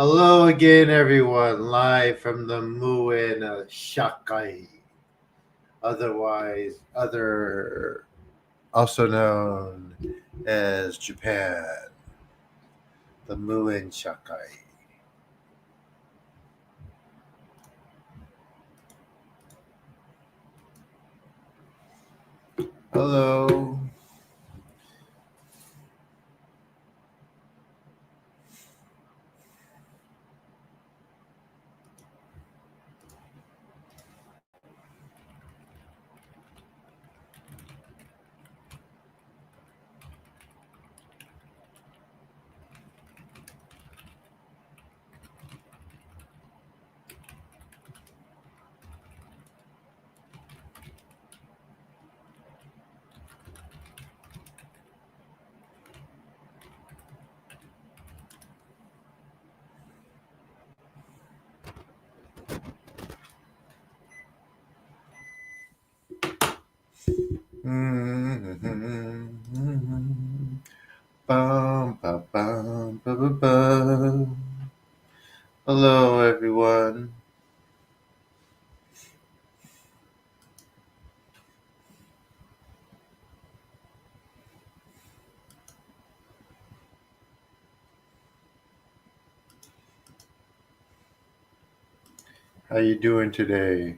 Hello again, everyone, live from the Muin Shakai, also known as Japan, the Muin Shakai. Hello. Bum, bum, bum, bum, bum, bum. Hello, everyone. How you doing today?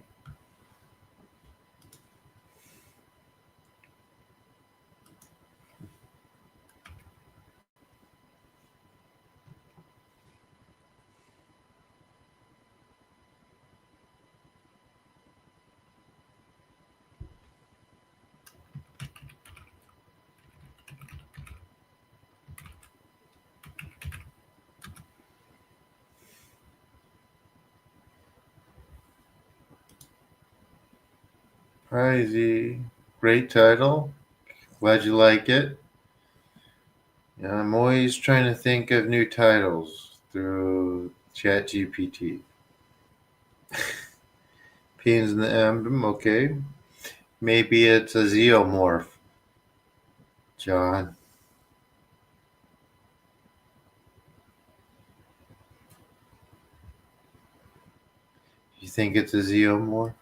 Hi, Z. Great title. Glad you like it. Yeah, I'm always trying to think of new titles through ChatGPT. P's in the emblem, okay. Maybe it's a zeomorph, John. You think it's a zeomorph?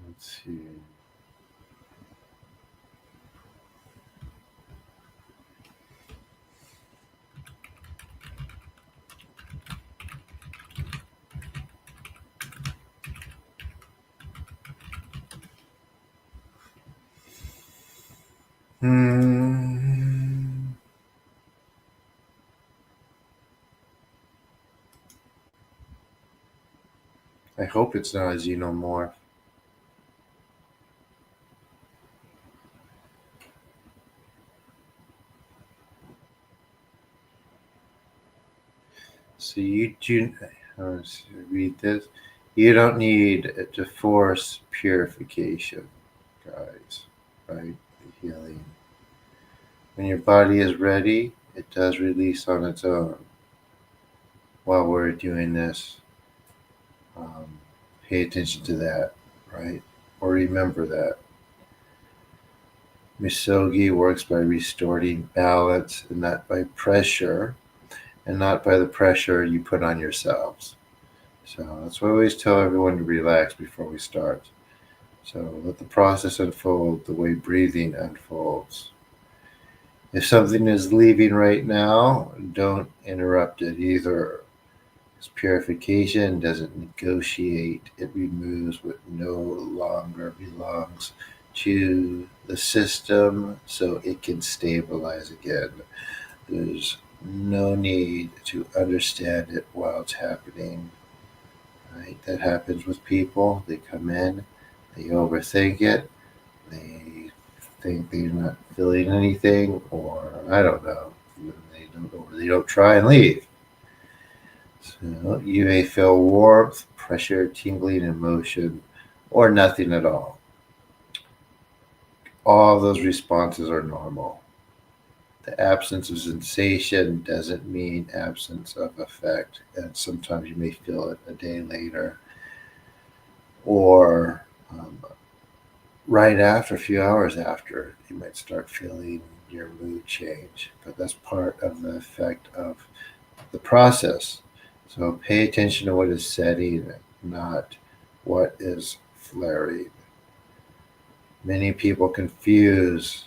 Let's see. Hmm. I hope it's not a xenomorph. So you do. Let's read this. You don't need to force purification, guys. Right? The healing. When your body is ready, it does release on its own. While we're doing this, um, pay attention to that, right? Or remember that. Misogi works by restoring balance and not by pressure, and not by the pressure you put on yourselves. So that's why I always tell everyone to relax before we start. So let the process unfold the way breathing unfolds. If something is leaving right now, don't interrupt it either. Because purification doesn't negotiate, it removes what no longer belongs to the system so it can stabilize again. There's no need to understand it while it's happening. Right? That happens with people. They come in, they overthink it, they think they're not feeling anything, or I don't know. They don't try and leave. So you may feel warmth, pressure, tingling, emotion, or nothing at all. All those responses are normal. The absence of sensation doesn't mean absence of effect. And sometimes you may feel it a day later or right after, a few hours after, you might start feeling your mood change. But that's part of the effect of the process. So pay attention to what is setting, not what is flaring. Many people confuse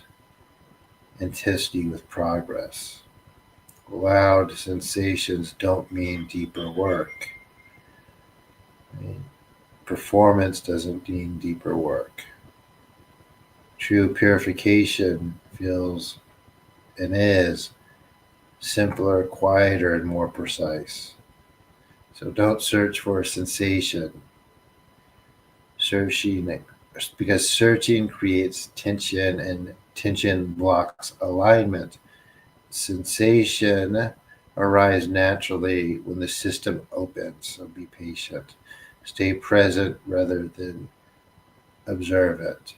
intensity with progress. Loud sensations don't mean deeper work. I mean, performance doesn't mean deeper work. True purification feels and is simpler, quieter, and more precise. So don't search for a sensation. Searching, because searching creates tension, and tension blocks alignment. Sensation arises naturally when the system opens. So be patient. Stay present rather than observant.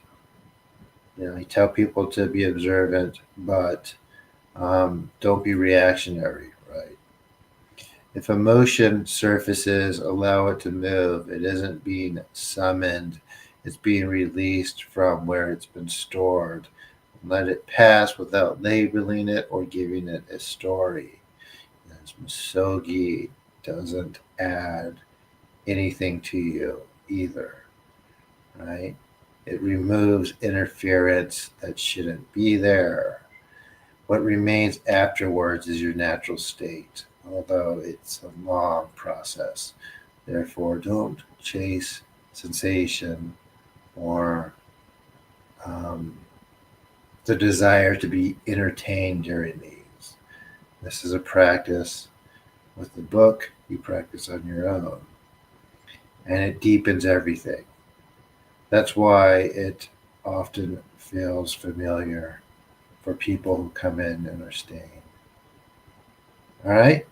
I tell people to be observant, but don't be reactionary, right? If emotion surfaces, allow it to move. It isn't being summoned, it's being released from where it's been stored. Let it pass without labeling it or giving it a story. As Misogi doesn't add anything to you either, right? It removes interference that shouldn't be there. What remains afterwards is your natural state, although it's a long process. Therefore, don't chase sensation or um, the desire to be entertained during these. This is a practice. With the book, you practice on your own, and it deepens everything. That's why it often feels familiar for people who come in and are staying. All right?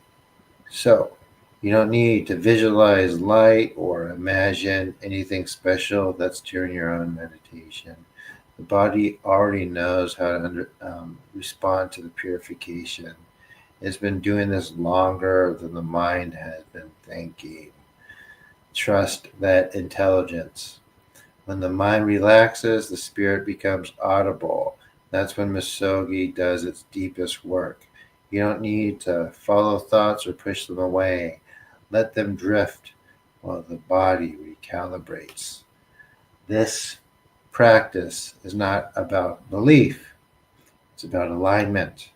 So, you don't need to visualize light or imagine anything special. That's during your own meditation. The body already knows how to respond to the purification. It's been doing this longer than the mind has been thinking. Trust that intelligence. When the mind relaxes, the spirit becomes audible. That's when Misogi does its deepest work. You don't need to follow thoughts or push them away. Let them drift while the body recalibrates. This practice is not about belief, it's about alignment.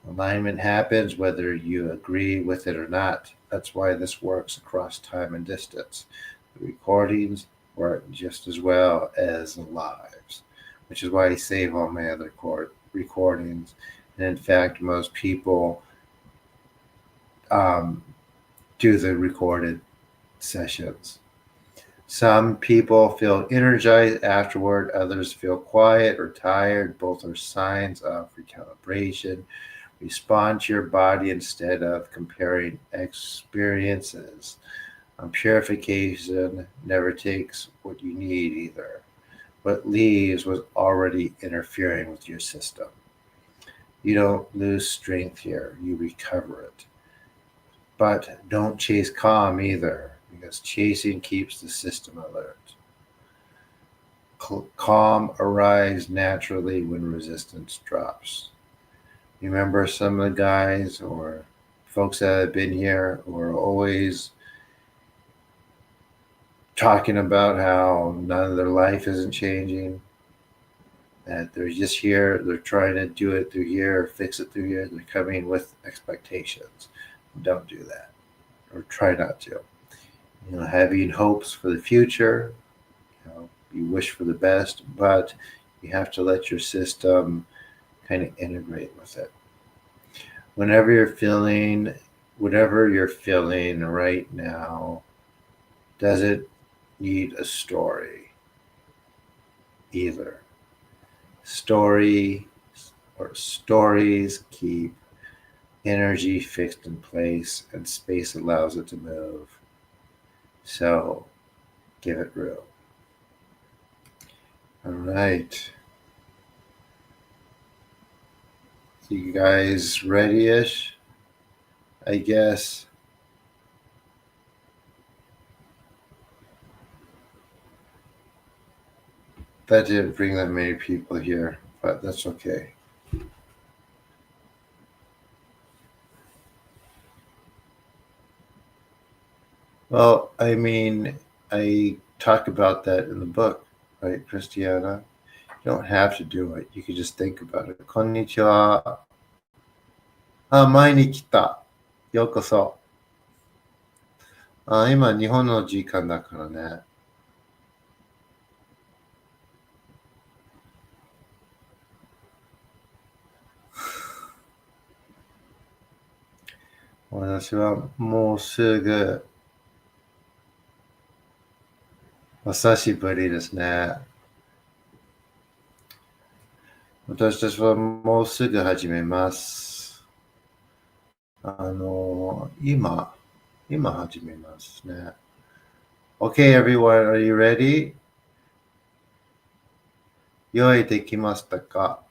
Alignment happens whether you agree with it or not. That's why this works across time and distance. The recordings work just as well as the lives, which is why I save all my other recordings. And in fact, most people um, do the recorded sessions. Some people feel energized afterward, others feel quiet or tired. Both are signs of recalibration. Respond to your body instead of comparing experiences. Purification never takes what you need either. What leaves was already interfering with your system. You don't lose strength here, you recover it. But don't chase calm either, because chasing keeps the system alert. Calm arrives naturally when resistance drops. Remember some of the guys or folks that have been here who are always talking about how none of their life isn't changing, that they're just here, they're trying to do it through here or fix it through here. They're coming with expectations. Don't do that, or try not to. Having hopes for the future, you wish for the best, but you have to let your system kind of integrate with it. Whenever you're feeling, whatever you're feeling right now, doesn't need a story either. Story or stories keep energy fixed in place and space allows it to move. So give it room. All right. You guys ready-ish? I guess. That didn't bring that many people here, but that's okay. Well, I mean, I talk about that in the book, right, Christiana? You don't have to do it. You can just think about it. こんにちは。前に来た。ようこそ。今、日本の時間だからね。私はもうすぐ、お久しぶりですね。私たちはもうすぐ始めます。今始めますね。Okay, everyone, are you ready? 用意できましたか？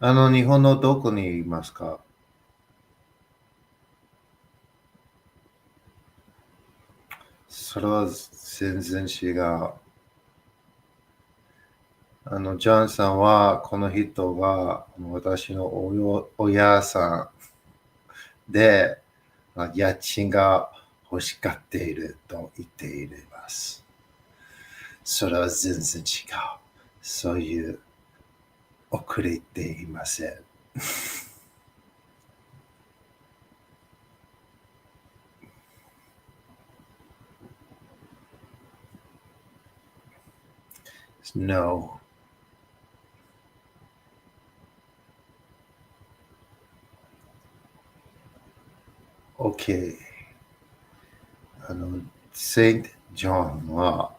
日本のどこにいますか？それは全然違う。ジョンさんは、この人が私の親さんで、家賃が欲しがっていると言っています。それは全然違う。そういう遅れていません。No. Okay. セント・ジョンは、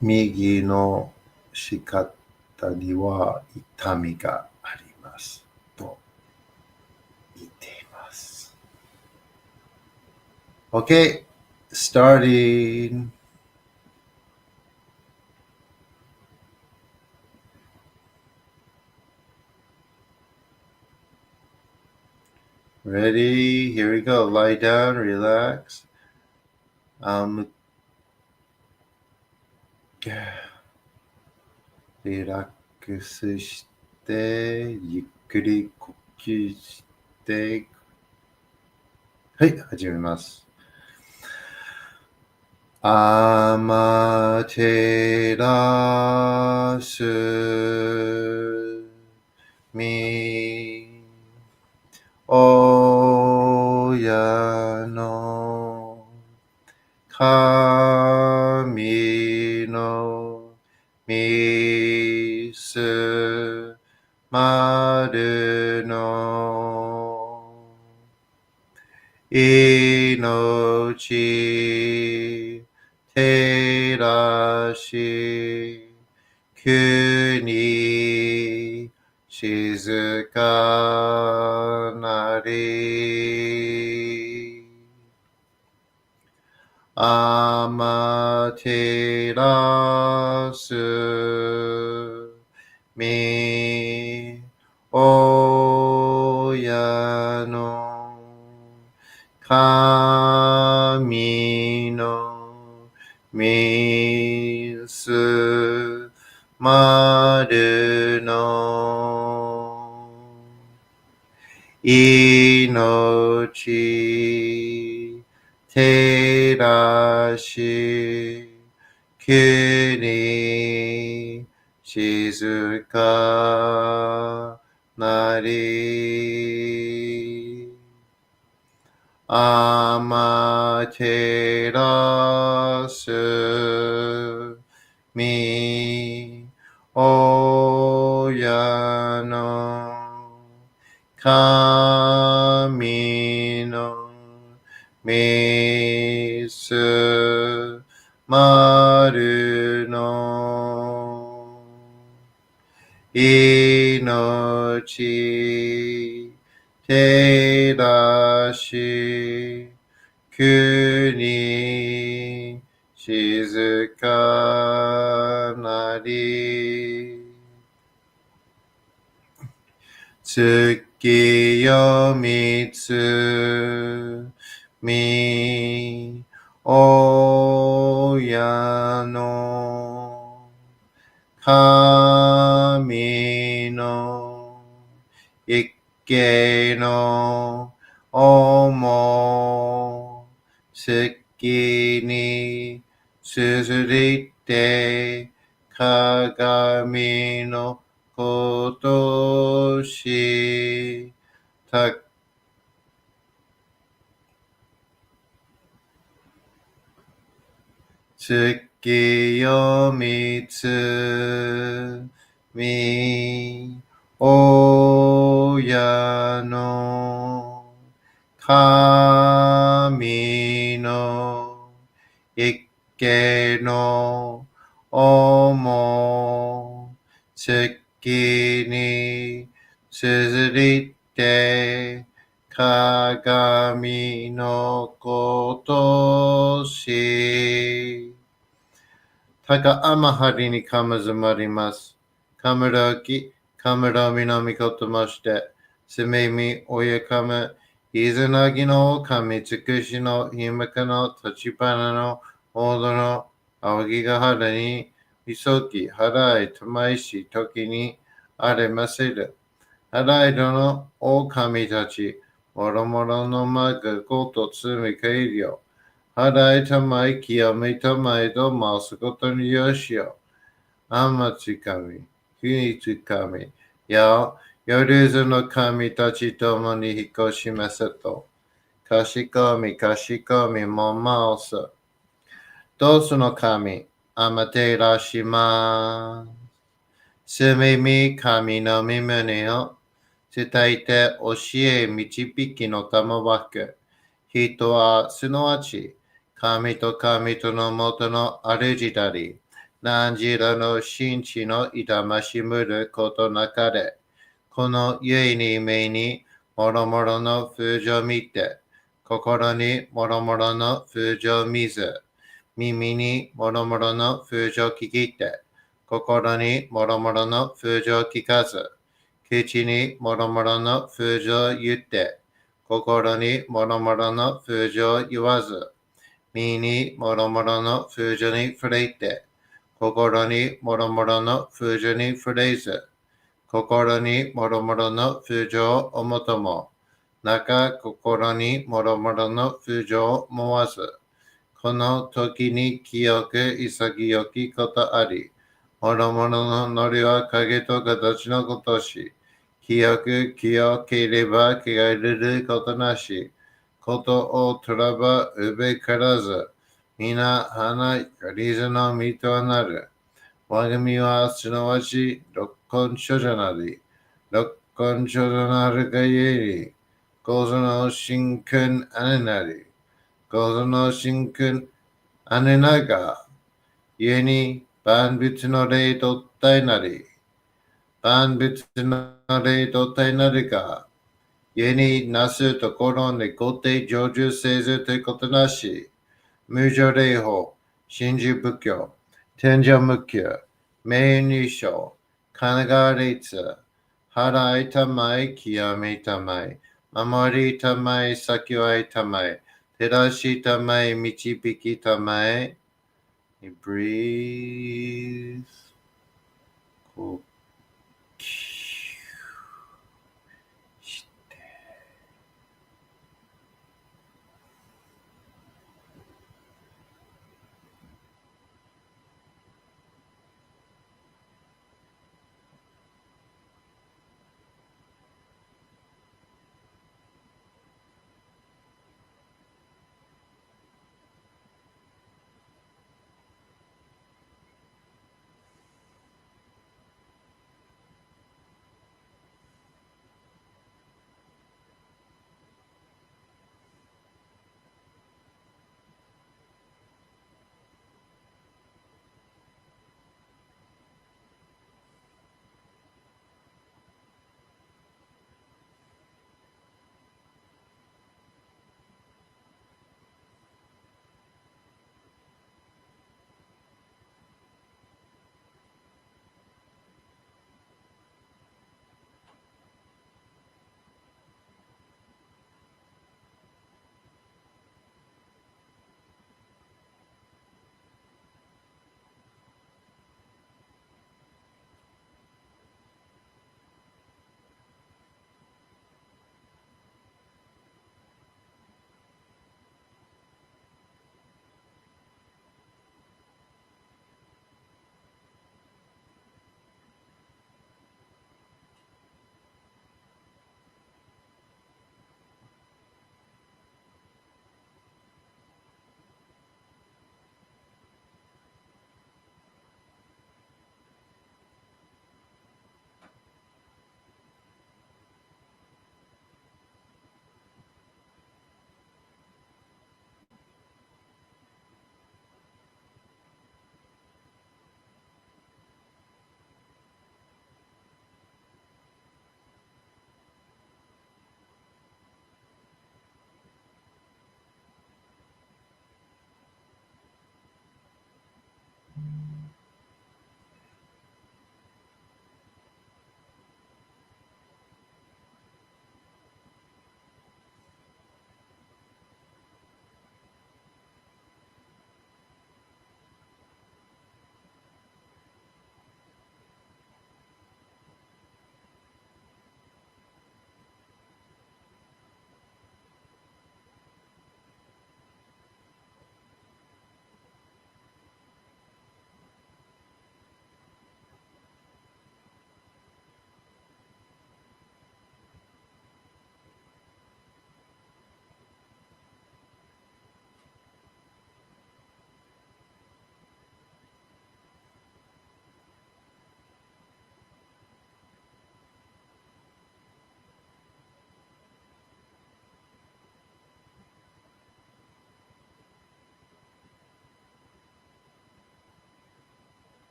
右の仕方には痛みがありますと言っています。Okay, starting. Ready? Here we go. Lie down, relax. リラックスして、ゆっくり呼吸して、はい、始めます。アマテラスミ親の神のみすまるの命照らし国静かなりアマテラスミ親の神のみすまるの命照らし国静かなりアマテラスミ親の神のみすまるの命照らし急に静かなり、月よ見つみ、親の神の一形の思しきにすすりて鏡のことした月よ見つみ、親の神の一形の思しきにすずりて鏡のこと高天張にかむずまります。かむらき、かむらみなみことまして、すめみおやかむ、いずなぎの神つくしのひむかの立ちぱなのおどのあぎがはらに、いそき、はらいとまいし、ときにあれませる。はらいどのお神たち、もろもろのまぐことつみかいりょ。払いたまい、清めたまいと回すことによしよ。あまつかみ、ふにつかみ、や、夜ずの神たちともに引っ越しますと。かしこみ、かしこみ、もまおす。どうすの神、あまてらします。すみみ、神の身胸を、伝えて教え導きのたまわく。人はすなわち、神と神とのもとの主たり、何時らの神地の痛ましむることなかれ、このゆえに目にもろもろの風情見て、心にもろもろの風情見ず、耳にもろもろの風情聞きて、心にもろもろの風情聞かず、口にもろもろの風情言って、心にもろもろの風情言わず、身にもろもろの風情に触れて、心にもろもろの風情に触れず、心にもろもろの風情をもとも、中心にもろもろの風情を思わず、この時に清く潔きことあり、もろもろのノリは影と形のことし、清く清ければ汚れることなし、ことをとらばうべからず、皆花よりずの身となる。我が身はすなわち六根所じゃなり、六根所となるがゆえに、構造の真君あねなり、構造の真君あねなが、ゆえに万物の霊と体なり、万物の霊と体なるが、ゆえになすところにごて成就せずということなし、無常霊法、真珠仏教、天上無休、名入賞、神奈川列、払いたまい、清めたまい、守りたまい、先はいたまい、照らしたまい、導きたまい。Breathe. 呼吸して。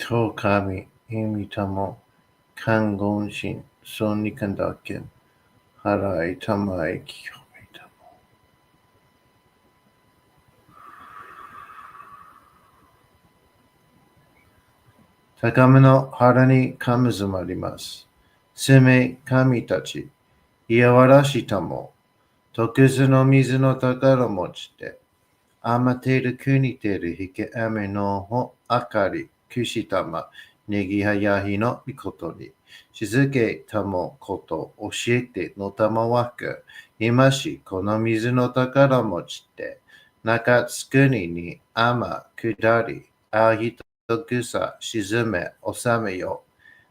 と神、意味とも、看護心、そにかんだけん、払いたまいきよみたも。高めの腹にかむずまります。すめ神たち、いやわらしたも、特殊の水の宝持ちで、あまてる国てるひけあめのほあかり、くしたま、ねぎはやひのみことに、しずけたもこと教えてのたまわく、今しこの水の宝持ちで、中つくににあまくだり、あひとぐさ沈め収めよ。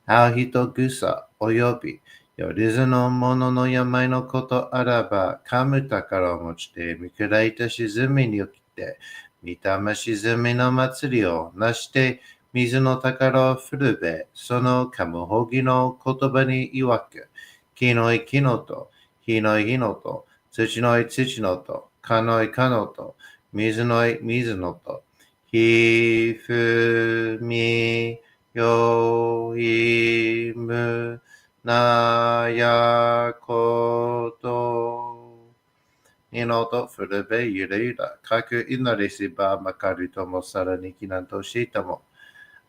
あひとぐさおよび、よりずのものの病のことあらば、かむ宝を持ちて、見下いた沈みに起きて、見たま沈みの祭りをなして、水の宝を振るべ、そのかむほぎの言葉に曰く、木のい木のと、火のい火のと、土のい土のと、かのいかのと、水のい水のと、ひふみよいむなやこと。にのとふるべゆるゆら。かくいなりしばまかりともさらにきなんとしたも。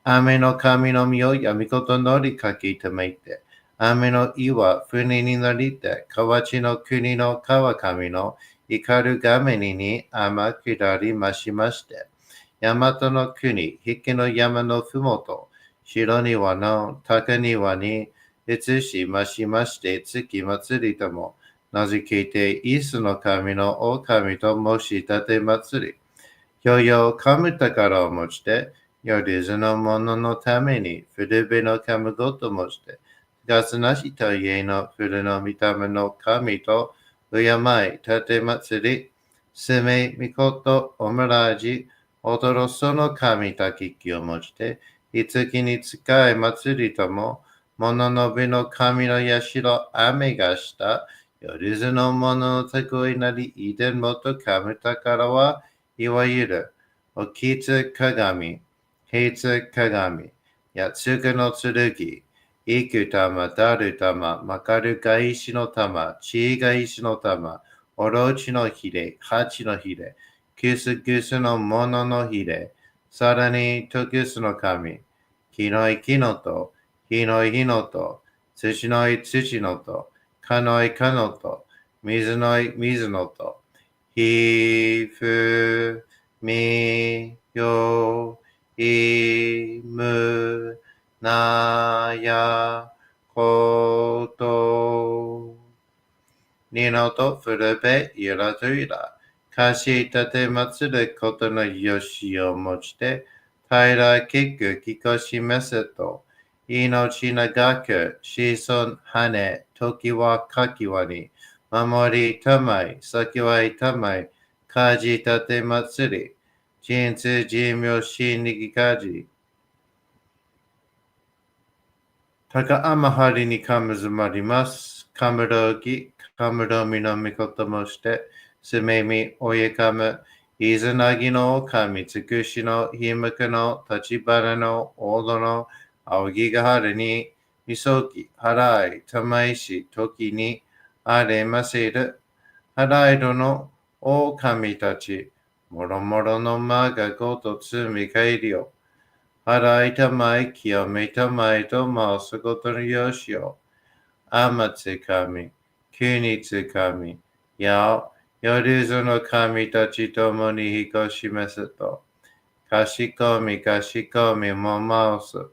雨の神の身をやみことのりかきためいて。雨の岩船になりて。河内の国の川神の怒るがめに天下りましまして。大和の国、引けの山のふもと、白庭の高庭に移しましまして月祭りとも、なじけてイスの神の狼と申し立て祭り、よよかむ宝を持ちて、よりずのもののために古べのかむごと持ちて、ガスなしと家の古の見た目の神と、敬い立て祭り、すめみことおむらじ、驚その神たききを持ちて、いつきに使い祭りとも、物のびの神の社、雨がした、よりずのもののたこいなり、いでんもと神宝は、いわゆる、おきつ鏡、平つ鏡、やつぐの剣、いく玉、だる玉、まかるが石の玉、ちいが石の玉、おろちのひれ、はちのひれ、くすくすのもののひれ、さらにとくすの神、きのいきのと、ひのいひのと、土のい土のと、かのいかのと、水のい水のと、ひふみよいむなやこと。にのとふるべゆらとゆら。かし立て祭ることのよしをもちて、平らきくきこしめせと、命長く子孫羽、時はかきわに、守りたまい、先はいたまい、かじ立て祭り、人通寿命しにぎかじ、たかあまはりにかむずまります。かむろぎ、かむろみのみこともして、すめみ、おyeかむ、いずなぎのかみつくしのひむくの立ちばらのおどのあおぎがはるに、みそき、はらい、たまいし、ときに、あれませる。はらいどのおかみたち、もろもろのまがごとつみかえりよ。洗いたまい、清めたまいと回すことのよしよ。あまつかみ、きにつかみ、やお、よりずの神たちともにひこしめすと。かしこみかしこみも回す。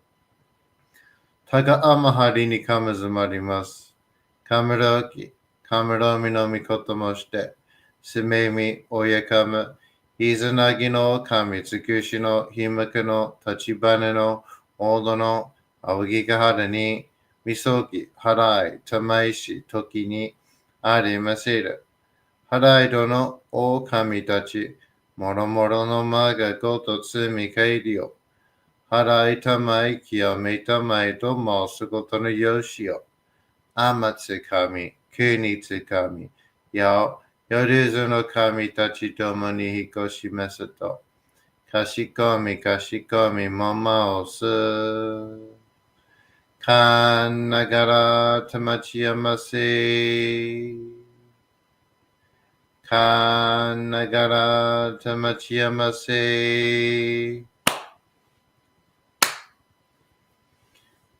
たがあまはりにかむずまります。かむろき、かむろみのみこともして、すめみ、おやかむ、いずなぎの神つくしのひむくの立ちばねのおどのあおぎがはるにみそぎはらいたまいしときにありませる。はらいどのお神たちもろもろのまがごとつみかえりよ。はらいたまい清めたまいと申すことのよしよ。あまつかみ、くにつかみ、やお、よりずの神たちともにひこしめすと、Kashikomi, kashikomi, momosu. Kan nagara tamachiyamase. Kan nagara tamachiyamase.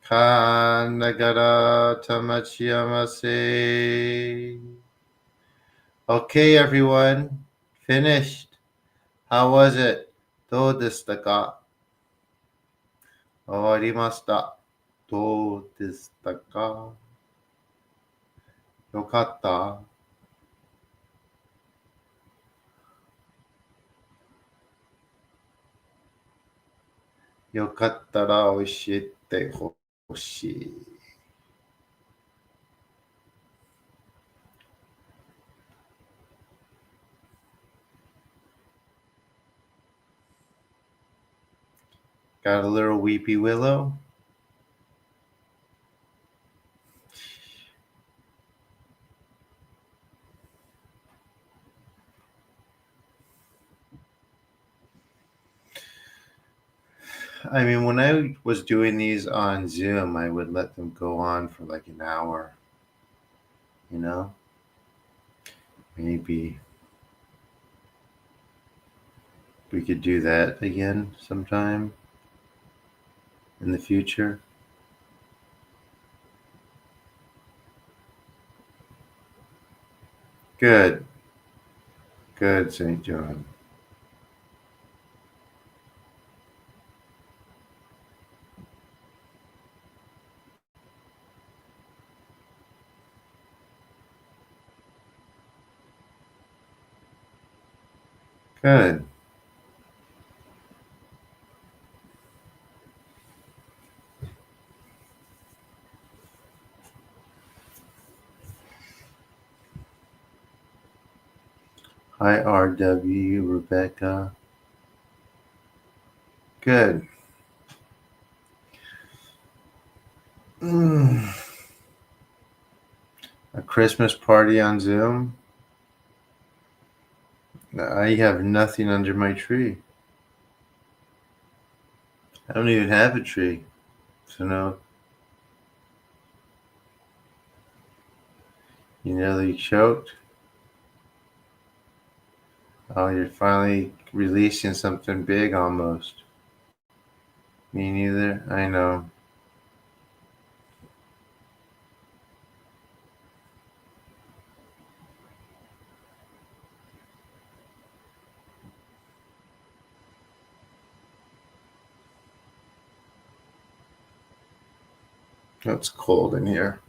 Kan nagara tamachiyamase. Okay, everyone. Finished. How was it? どうでしたか？終わりました。どうでしたか？よかった？よかったら教えてほしい。Got a little weepy willow? I mean, when I was doing these on Zoom, I would let them go on for like an hour. You know? Maybe we could do that again sometime in the future. Good. Good, St. John. Good. Hi, RW, Rebecca. Good. A Christmas party on Zoom? I have nothing under my tree. I don't even have a tree. So no. You nearly choked? Oh, you're finally releasing something big almost. Me neither. I know. Oh, it's cold in here.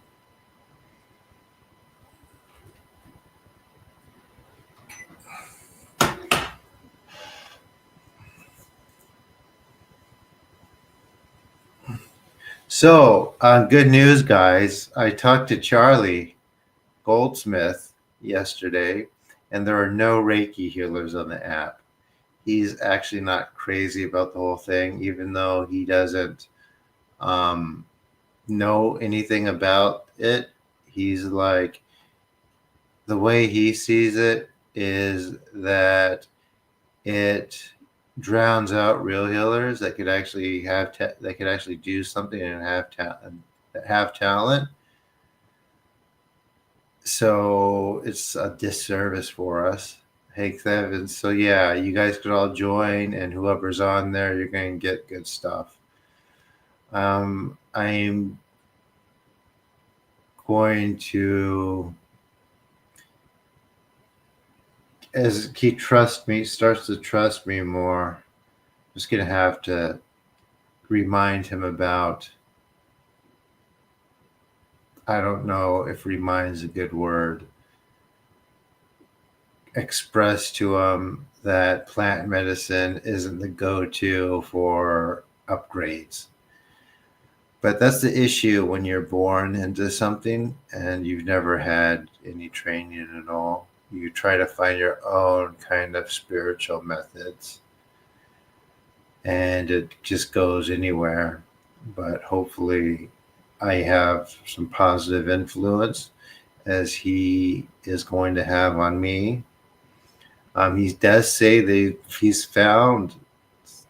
So, good news, guys. I talked to Charlie Goldsmith yesterday, and there are no Reiki healers on the app. He's actually not crazy about the whole thing, even though he doesn't know anything about it. He's like, the way he sees it is that it drowns out real healers that could actually that could actually do something and have talent. So it's a disservice for us. Hey, Kevin. So yeah, you guys could all join, and whoever's on there, you're going to get good stuff. I'm going to, as he starts to trust me more, I'm just going to have to remind him about, I don't know if remind is a good word, express to him that plant medicine isn't the go-to for upgrades. But that's the issue when you're born into something and you've never had any training at all. You try to find your own kind of spiritual methods, and it just goes anywhere. But hopefully, I have some positive influence as he is going to have on me. He does say that he's found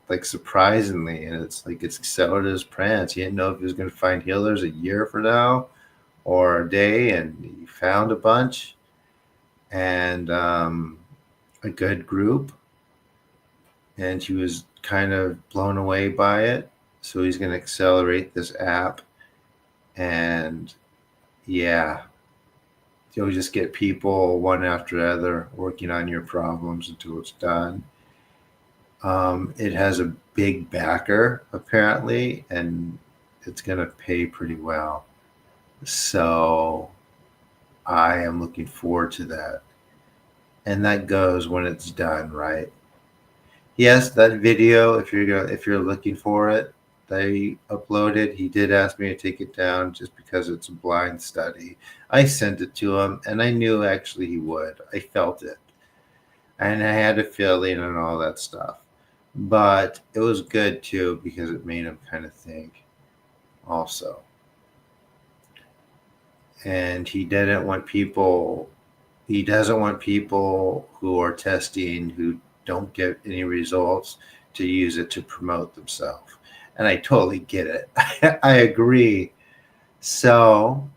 like surprisingly, and it's like it's accelerated his plans. He didn't know if he was going to find healers a year from now or a day, and he found a bunch and a good group, and he was kind of blown away by it. So he's going to accelerate this app, and yeah, you'll just get people one after the other working on your problems until it's done. It has a big backer apparently, and it's going to pay pretty well. So I am looking forward to that. And that goes when it's done, right? Yes, that video, if you're looking for it, they uploaded. He did ask me to take it down just because it's a blind study. I sent it to him, and I knew actually he would. I felt it, and I had a feeling and all that stuff. But it was good too because it made him kind of think, also. And he didn't want people. He doesn't want people who are testing who don't get any results to use it to promote themselves. And I totally get it. I agree. So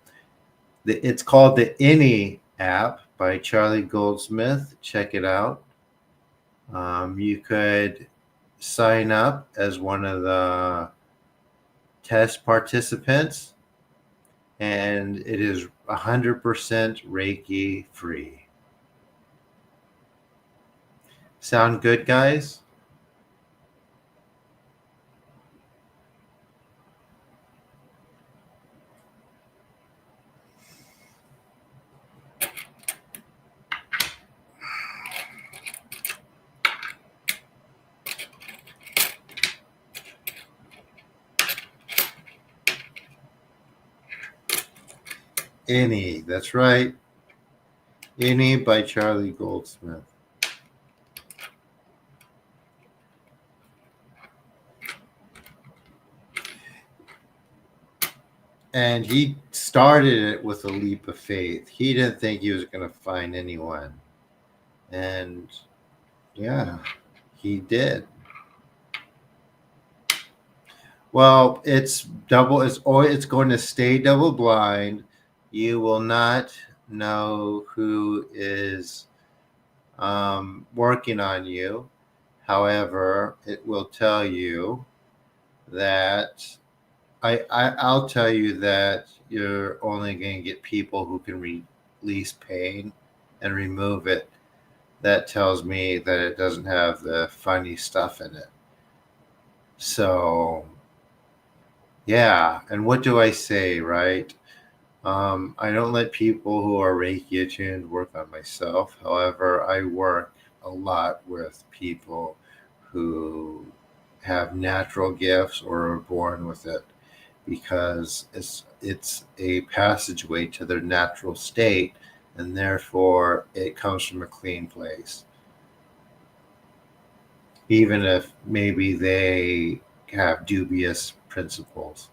it's called the Any app by Charlie Goldsmith. Check it out. You could sign up as one of the test participants, and it is 100% Reiki free. Sound good, guys? Any, that's right. Any by Charlie Goldsmith. And he started it with a leap of faith. He didn't think he was going to find anyone. And yeah, he did. Well, it's going to stay double blind. You will not know who is working on you. However, it will tell you that I'll tell you that you're only going to get people who can release pain and remove it. That tells me that it doesn't have the funny stuff in it. So, yeah. And what do I say, right? I don't let people who are Reiki attuned work on myself. However, I work a lot with people who have natural gifts or are born with it, because it's a passageway to their natural state, and therefore it comes from a clean place. Even if maybe they have dubious principles.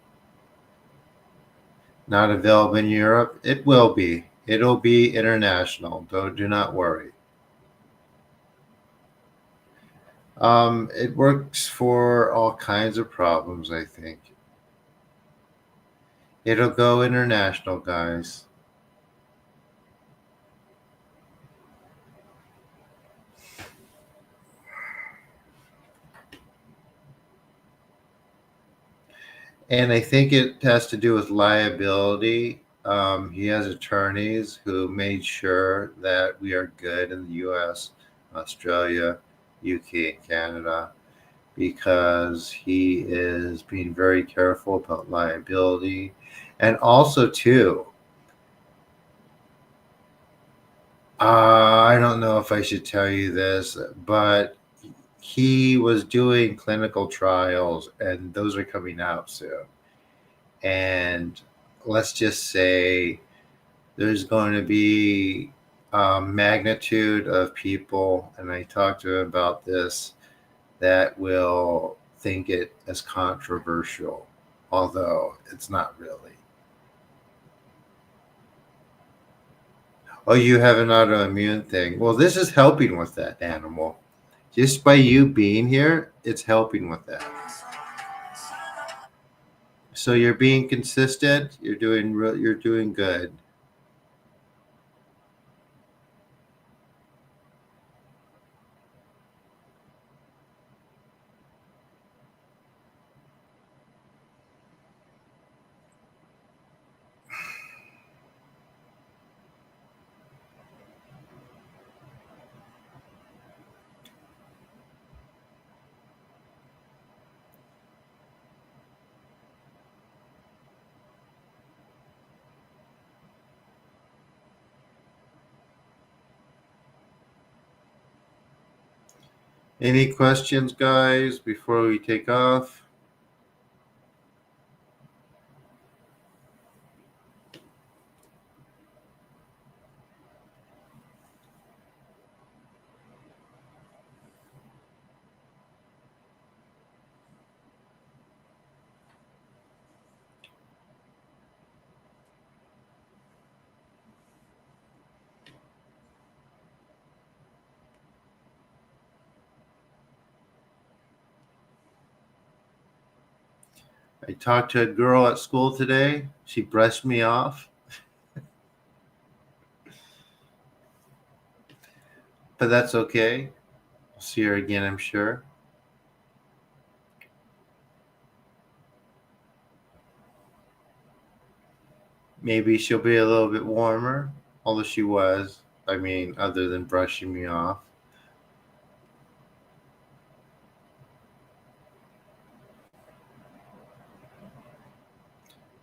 Not available in Europe? It will be. It'll be international. Do not worry. It works for all kinds of problems, I think. It'll go international, guys. And I think it has to do with liability. He has attorneys who made sure that we are good in the US, Australia, UK, and Canada, because he is being very careful about liability. And also, too, I don't know if I should tell you this, but he was doing clinical trials, and those are coming out soon. And let's just say there's going to be a magnitude of people, and I talked to him about this, that will think it as controversial, although it's not really. Oh, you have an autoimmune thing. Well, this is helping with that, animal. Just by you being here, it's helping with that. So you're being consistent. You're doing good. Any questions, guys, before we take off? I talked to a girl at school today. She brushed me off, but that's okay. I'll see her again, I'm sure. Maybe she'll be a little bit warmer, although she was. I mean, other than brushing me off.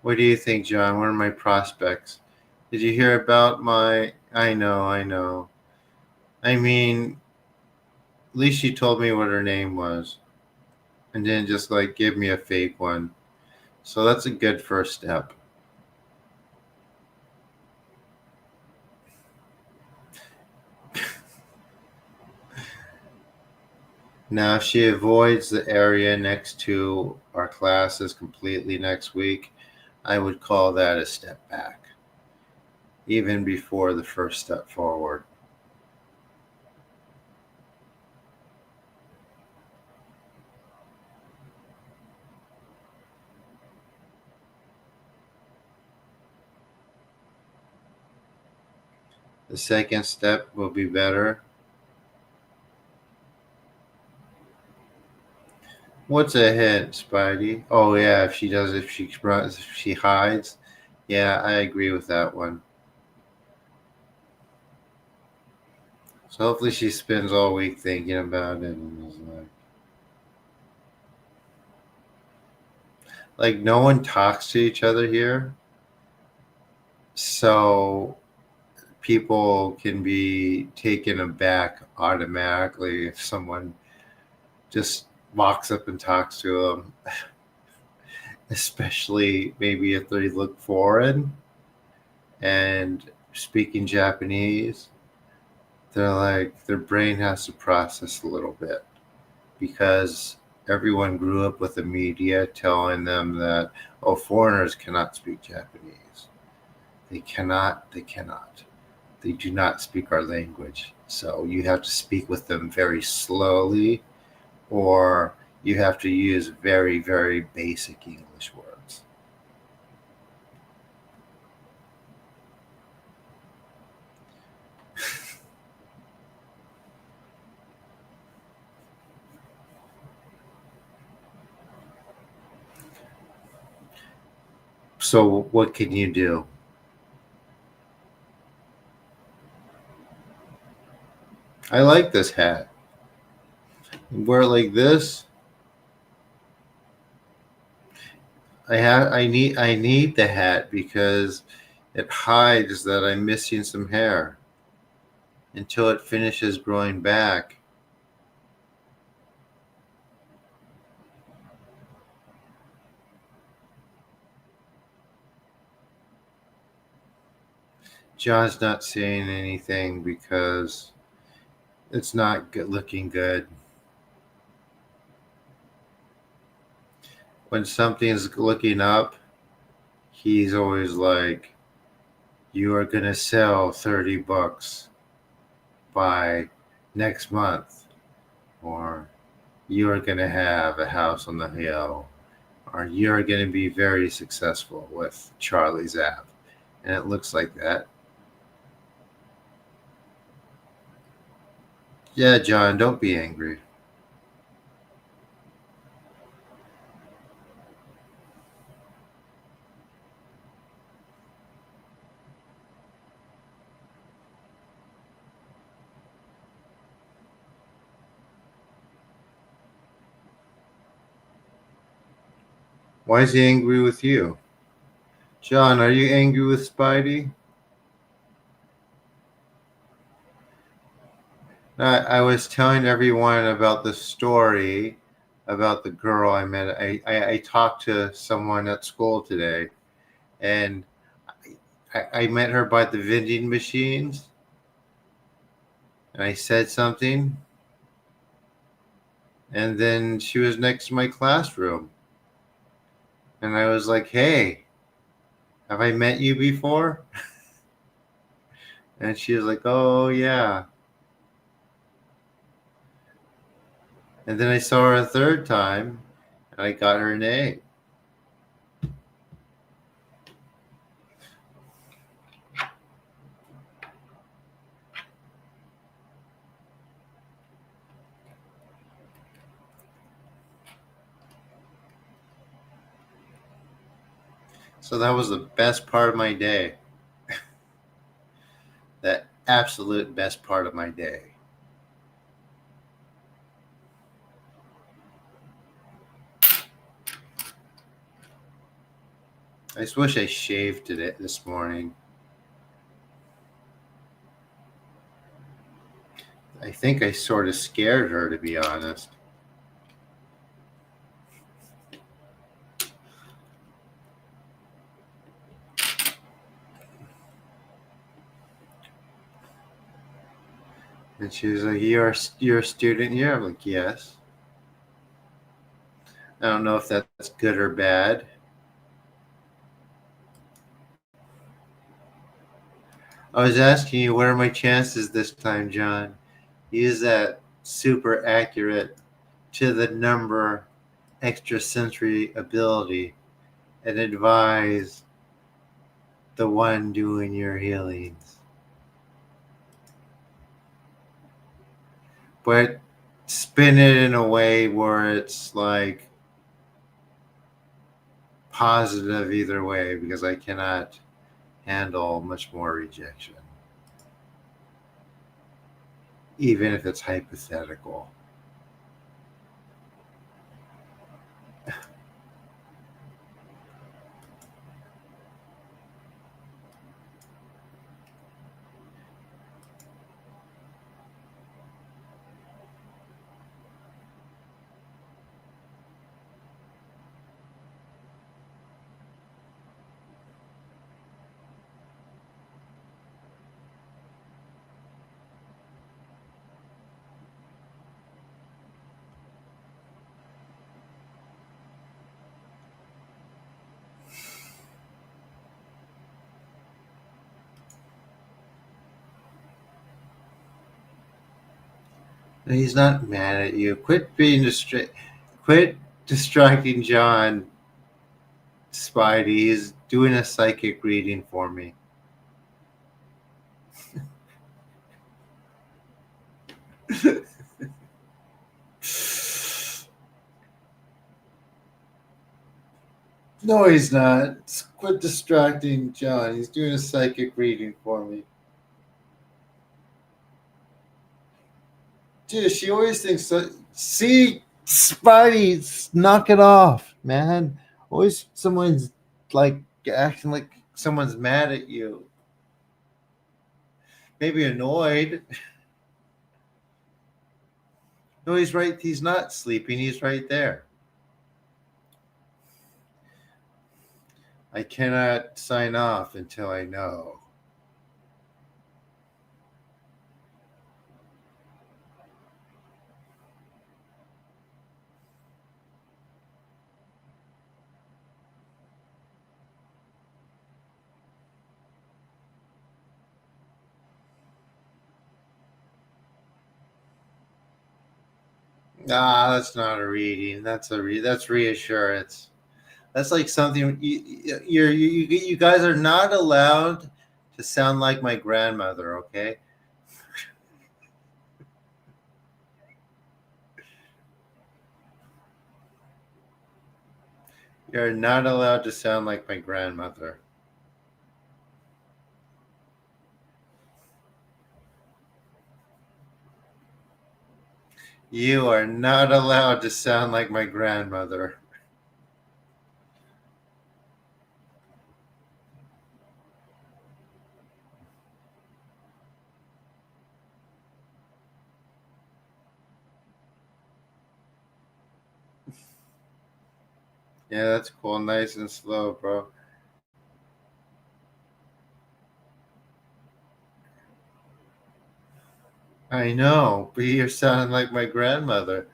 What do you think, John? What are my prospects? Did you hear about my. I know, I know. I mean, at least she told me what her name was and didn't just like give me a fake one. So that's a good first step. Now, if she avoids the area next to our classes completely next week, I would call that a step back, even before the first step forward. The second step will be better. What's a hint, Spidey? Oh yeah, if she hides. Yeah, I agree with that one. So hopefully she spends all week thinking about it and is like no one talks to each other here. So people can be taken aback automatically if someone just walks up and talks to them, especially maybe if they look foreign and speaking Japanese. They're like, their brain has to process a little bit because everyone grew up with the media telling them that, oh, foreigners cannot speak Japanese. They cannot. They do not speak our language. So you have to speak with them very slowly, or you have to use very, very basic English words. So, what can you do? I like this hat. Wear it like this. I need the hat because it hides that I'm missing some hair until it finishes growing back. John's not saying anything because it's not good, looking good. When something's looking up, he's always like, "You are gonna sell $30 by next month." or you are going to have a house on the hill, or you're going to be very successful with Charlie's app. And it looks like that. Yeah, John, don't be angry. Why is he angry with you? John, are you angry with Spidey? I was telling everyone about the story about the girl I met. I talked to someone at school today, and I met her by the vending machines, and I said something, and then she was next to my classroom, and I was like, "Hey, have I met you before?" And she was like, "Oh yeah." And then I saw her a third time, and I got her name. So that was the best part of my day. The absolute best part of my day. I just wish I shaved it this morning. I think I sort of scared her, to be honest. And she was like, "You're a student here?" I'm like, "Yes." I don't know if that's good or bad. I was asking you, what are my chances this time, John? Use that super accurate to the number extrasensory ability and advise the one doing your healings. But spin it in a way where it's like positive either way, because I cannot handle much more rejection, even if it's hypothetical. He's not mad at you. Quit distracting John. Spidey, he's doing a psychic reading for me. No, he's not. Quit distracting John. He's doing a psychic reading for me. Dude, she always thinks so. See, Spidey, knock it off, man. Always someone's like acting like someone's mad at you. Maybe annoyed. No, he's right. He's not sleeping. He's right there. I cannot sign off until I know. Ah, that's not a reading. That's reassurance. That's like something you guys are not allowed to sound like my grandmother. Okay, you're not allowed to sound like my grandmother. You are not allowed to sound like my grandmother. Yeah, that's cool. Nice and slow, bro. I know, but you're sounding like my grandmother.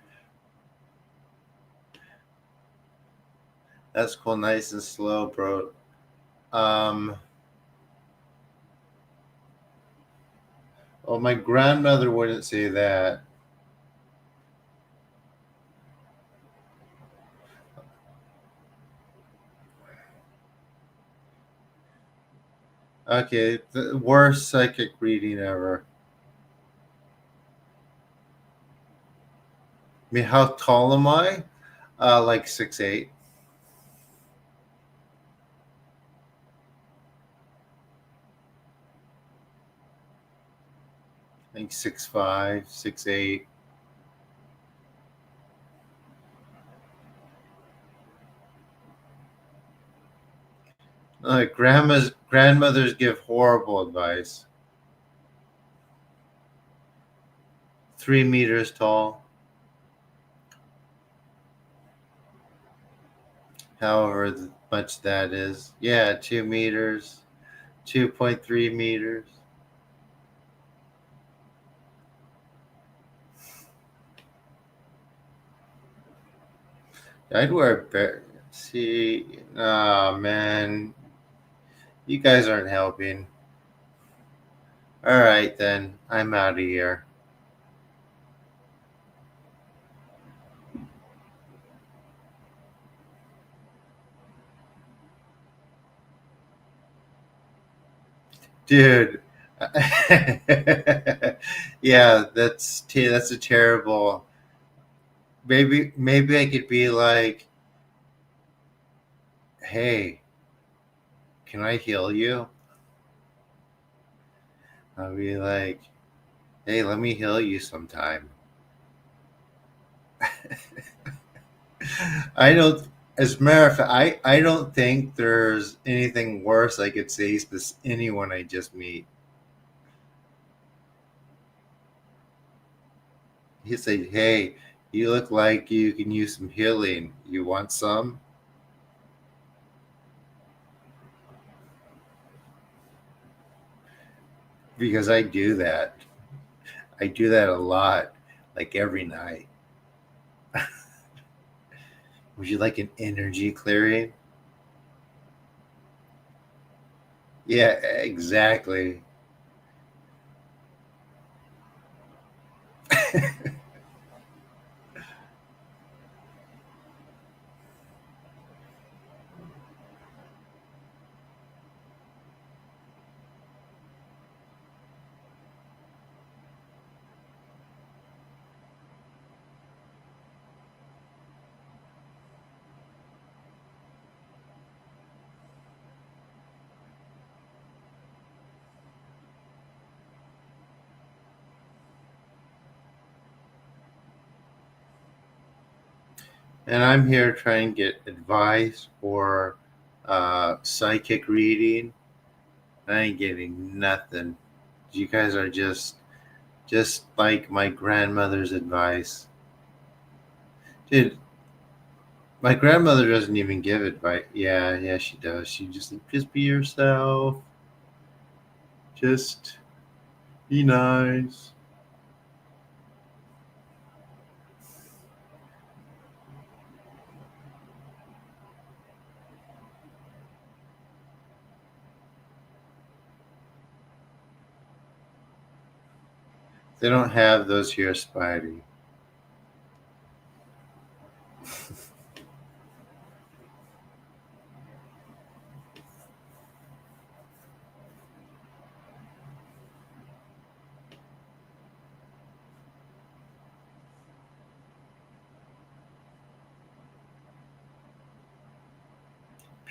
That's cool. Nice and slow, bro. Um, well, my grandmother wouldn't say that. Okay, the worst psychic reading ever. I mean, how tall am I? Like 6'8". I think 6'5", 6'8". Grandmothers give horrible advice. 3 meters tall, however much that is. Yeah, 2 meters, 2.3 meters. I'd wear a bear. See, oh man, you guys aren't helping. All right, then I'm out of here, dude. Yeah, that's a terrible. Maybe I could be like, hey, can I heal you? I'll be like, hey, let me heal you sometime. I don't. As a matter of fact, I don't think there's anything worse I could say to anyone I just meet. He said, "Hey, you look like you can use some healing. You want some?" Because I do that. I do that a lot, like every night. Would you like an energy clearing? Yeah, exactly. And I'm here trying to get advice or psychic reading. I ain't getting nothing. You guys are just like my grandmother's advice. Dude, my grandmother doesn't even give advice. Yeah, yeah, she does. She just be yourself. Just be nice. They don't have those here, Spidey.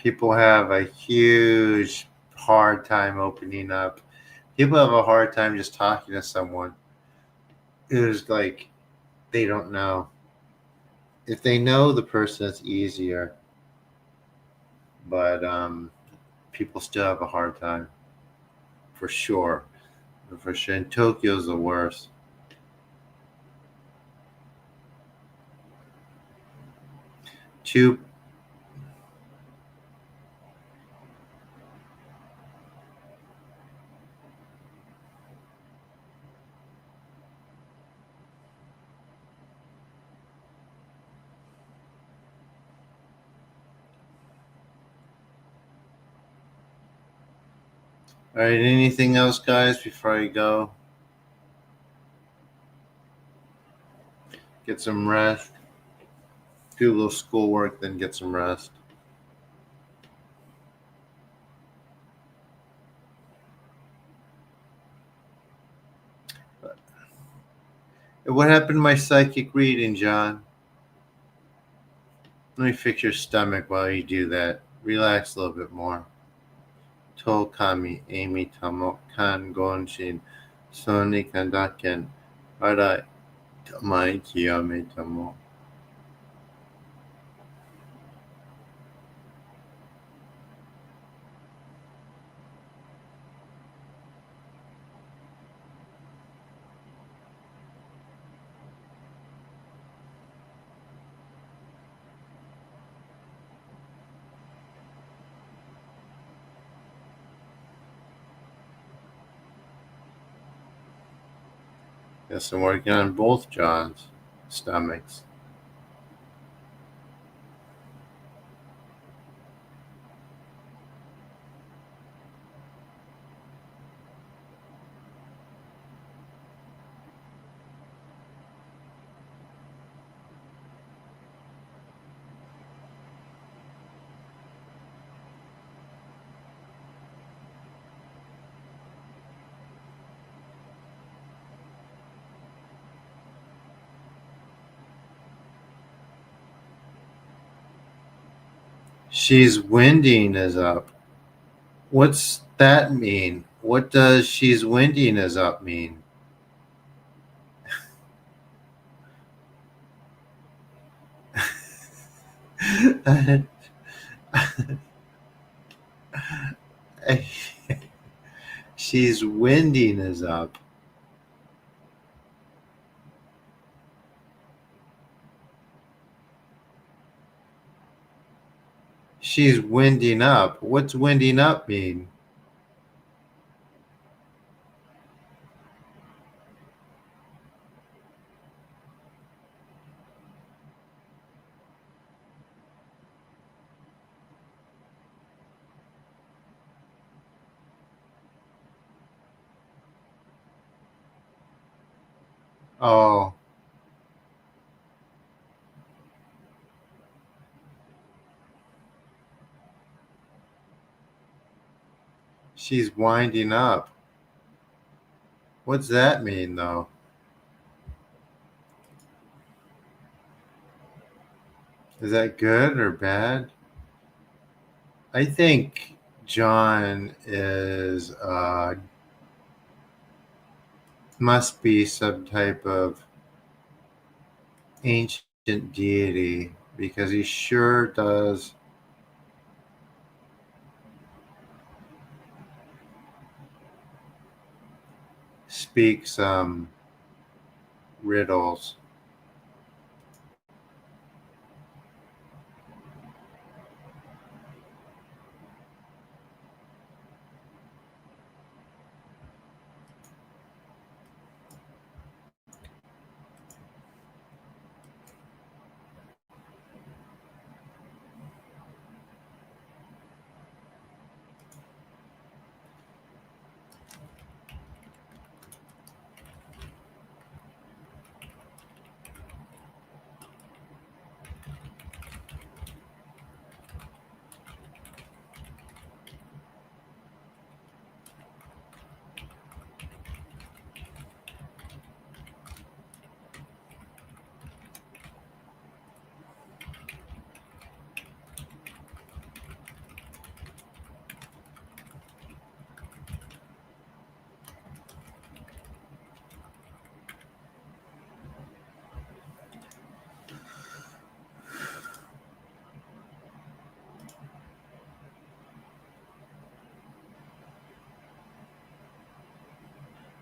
People have a huge hard time opening up. People have a hard time just talking to someone who's like they don't know. If they know the person, it's easier, but people still have a hard time for sure. For sure, and Tokyo's the worst. Two. All right. Anything else, guys? Before I go, get some rest. Do a little schoolwork, then get some rest. What happened to my psychic reading, John? Let me fix your stomach while you do that. Relax a little bit more. To kami amy tamo kan gonshin soni kandaken arai tamai kiyame tamo. Yes, I'm working on both John's stomachs. She's winding is up. What's that mean? What does she's winding is up mean? She's winding is up. She's winding up. What's winding up mean? Oh, she's winding up. What's that mean, though? Is that good or bad? I think John is must be some type of ancient deity because he sure does speak some riddles.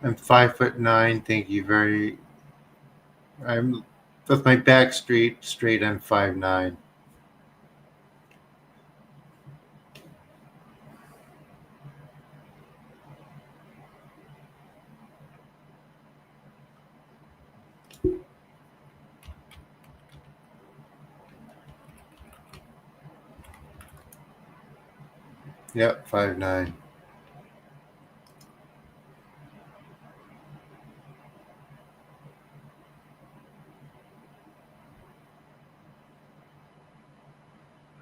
I'm 5'9". Thank you very. I'm with my back straight. I'm 5'9". Yep, 5'9".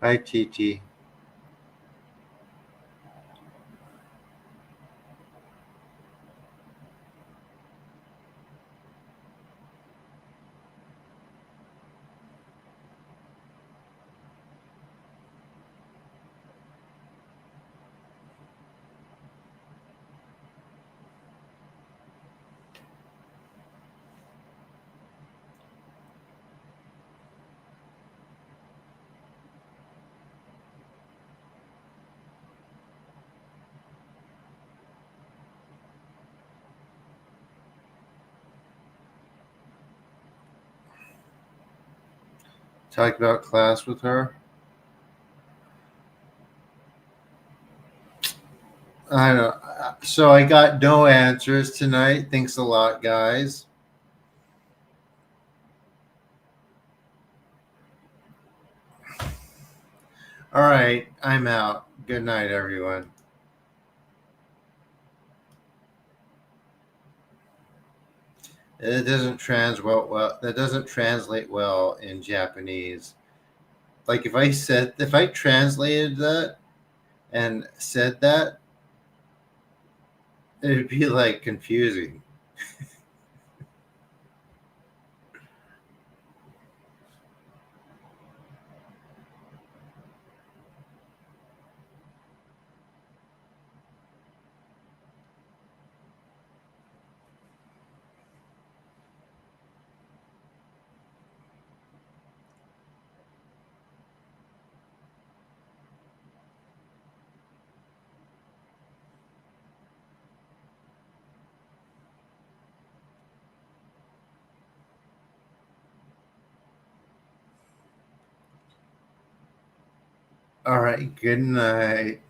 Hi, TT. Talk about class with her. I don't know. So I got no answers tonight. Thanks a lot, guys. All right, I'm out. Good night, everyone. It doesn't that doesn't translate well in Japanese. Like if I translated that and said that, it'd be like confusing. All right, good night.